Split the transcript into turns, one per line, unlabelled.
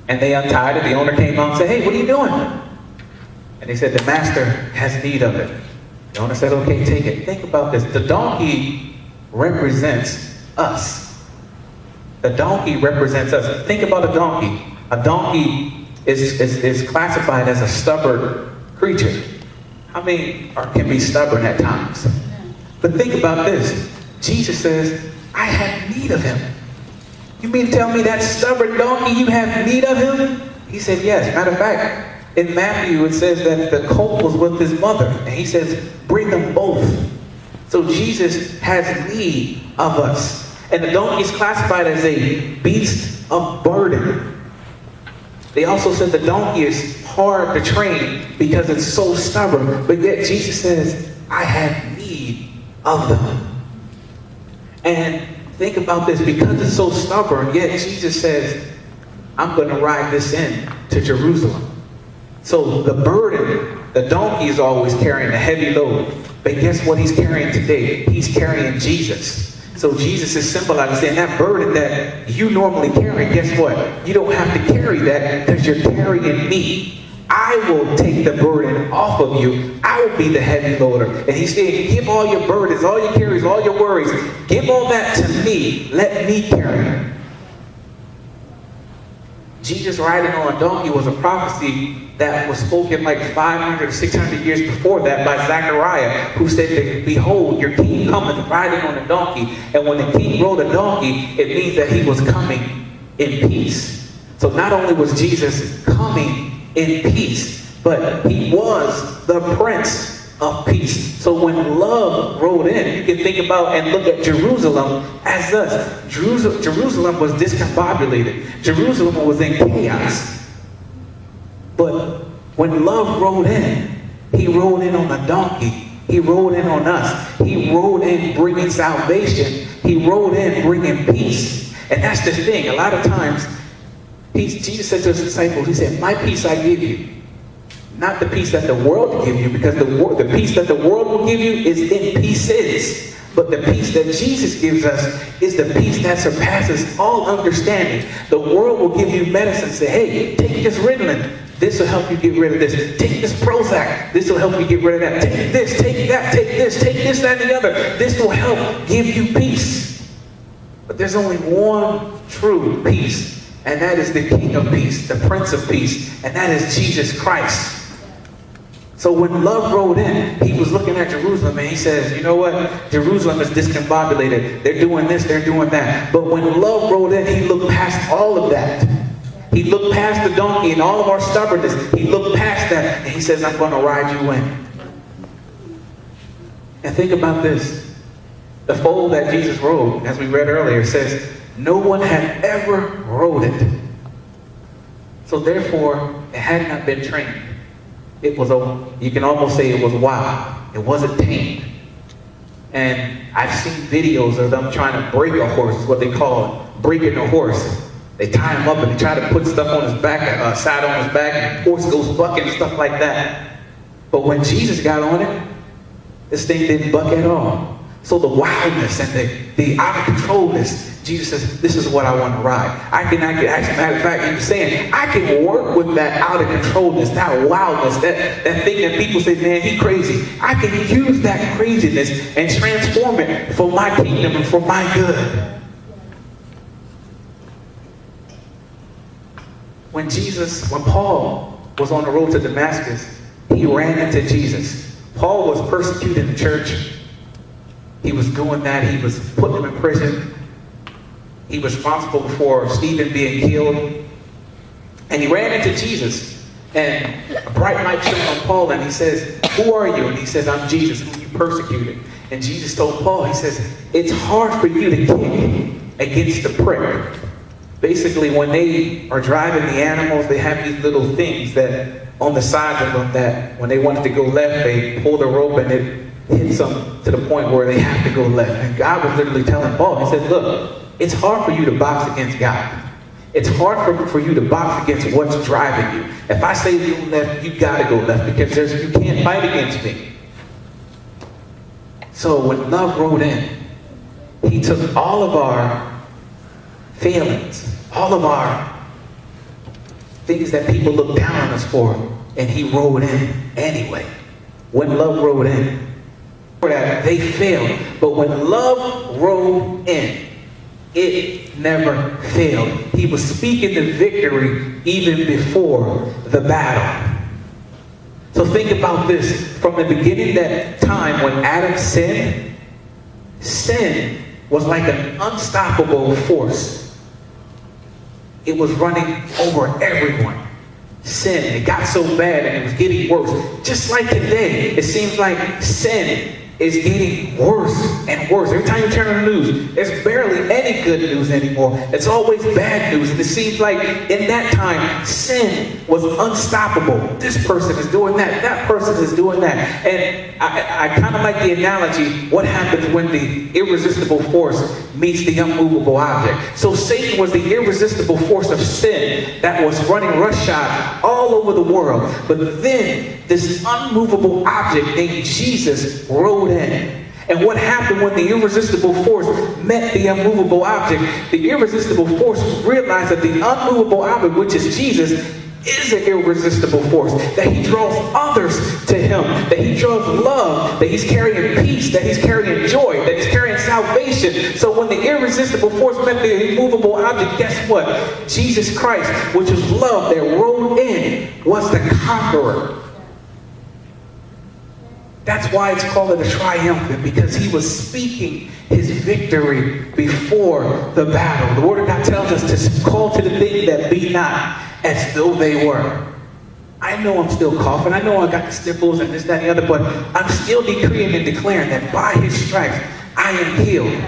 And they untied it. The owner came out and said, "Hey, what are you doing?" And they said, "The master has need of it." The owner said, "Okay, take it." Think about this. The donkey represents us. The donkey represents us. Think about a donkey. A donkey is classified as a stubborn creature. I mean, or can be stubborn at times. But think about this. Jesus says, "I have need of him." You mean to tell me that stubborn donkey, you have need of him? He said, yes. Matter of fact, in Matthew, it says that the colt was with his mother. And he says, bring them both. So Jesus has need of us. And the donkey is classified as a beast of burden. They also said the donkey is hard to train because it's so stubborn. But yet Jesus says, I have need of them. And think about this. Because it's so stubborn, yet Jesus says, I'm going to ride this in to Jerusalem. So the burden, the donkey is always carrying a heavy load. But guess what he's carrying today? He's carrying Jesus. So Jesus is symbolizing saying that burden that you normally carry, guess what? You don't have to carry that because you're carrying me. I will take the burden off of you. I will be the heavy loader. And he's saying, give all your burdens, all your carries, all your worries. Give all that to me. Let me carry it. Jesus riding on a donkey was a prophecy that was spoken like 500 or 600 years before that by Zechariah, who said that, behold, your king cometh riding on a donkey. And when the king rode a donkey, it means that he was coming in peace. So not only was Jesus coming in peace, but he was the Prince of Peace. So when love rode in, you can think about and look at Jerusalem as us. Jerusalem was discombobulated. Jerusalem was in chaos. But when love rode in, he rode in on a donkey. He rode in on us. He rode in bringing salvation. He rode in bringing peace. And that's the thing. A lot of times, Jesus said to his disciples, he said, my peace I give you. Not the peace that the world will give you, because the peace that the world will give you is in pieces. But the peace that Jesus gives us is the peace that surpasses all understanding. The world will give you medicine, say, hey, take this Ritalin. This will help you get rid of this. Take this Prozac. This will help you get rid of that. Take this, take that, take this, that, and the other. This will help give you peace. But there's only one true peace, and that is the King of Peace, the Prince of Peace, and that is Jesus Christ. So when love rode in, he was looking at Jerusalem and he says, you know what? Jerusalem is discombobulated. They're doing this, they're doing that. But when love rode in, he looked past all of that. He looked past the donkey and all of our stubbornness. He looked past that and he says, I'm going to ride you in. And think about this. The foal that Jesus rode, as we read earlier, says, no one had ever rode it. So therefore, it had not been trained. It was, you can almost say it was wild. It wasn't tamed. And I've seen videos of them trying to break a horse, is what they call it, breaking a horse. They tie him up and they try to put stuff on his back, saddle on his back, and the horse goes bucking and stuff like that. But when Jesus got on it, this thing didn't buck at all. So the wildness and the out of controlness, Jesus says, this is what I want to ride. I can actually, matter of fact, he was saying, I can work with that out of controlness, that wildness, that thing that people say, man, he crazy. I can use that craziness and transform it for my kingdom and for my good. When Paul was on the road to Damascus, he ran into Jesus. Paul was persecuting the church. He was doing that. He was putting them in prison. He was responsible for Stephen being killed. And he ran into Jesus. And a bright light shone on Paul and he says, who are you? And he says, I'm Jesus, whom you persecuted. And Jesus told Paul, he says, it's hard for you to kick against the prick. Basically, when they are driving the animals, they have these little things that on the sides of them that when they wanted to go left, they pull the rope and it hits them to the point where they have to go left. And God was literally telling Paul, he said, look, it's hard for you to box against God. It's hard for you to box against what's driving you. If I say go left, you got to go left because you can't fight against me. So when love rode in, he took all of our failings, all of our things that people look down on us for, and he rode in anyway. When love rode in, that they failed. But when love rode in, it never failed. He was speaking the victory even before the battle. So think about this. From the beginning, that time when Adam sinned, sin was like an unstoppable force. It was running over everyone. Sin, it got so bad and it was getting worse. Just like today, it seems like sin is getting worse and worse. Every time you turn on the news, there's barely any good news anymore. It's always bad news. And it seems like in that time, sin was unstoppable. This person is doing that. That person is doing that. And I kind of like the analogy, what happens when the irresistible force meets the unmovable object. So Satan was the irresistible force of sin that was running roughshod all over the world. But then this unmovable object named Jesus rode in. And what happened when the irresistible force met the unmovable object? The irresistible force realized that the unmovable object, which is Jesus, is an irresistible force, that he draws others to him, that he draws love, that he's carrying peace, that he's carrying joy, that he's carrying salvation. So when the irresistible force met the immovable object, guess what? Jesus Christ, which is love that rode in, was the conqueror. That's why it's called a triumphant, because he was speaking his victory before the battle. The Word of God tells us to call to the things that be not as though they were. I know I'm still coughing. I know I got the sniffles and this, that, and the other, but I'm still decreeing and declaring that by his stripes I am healed.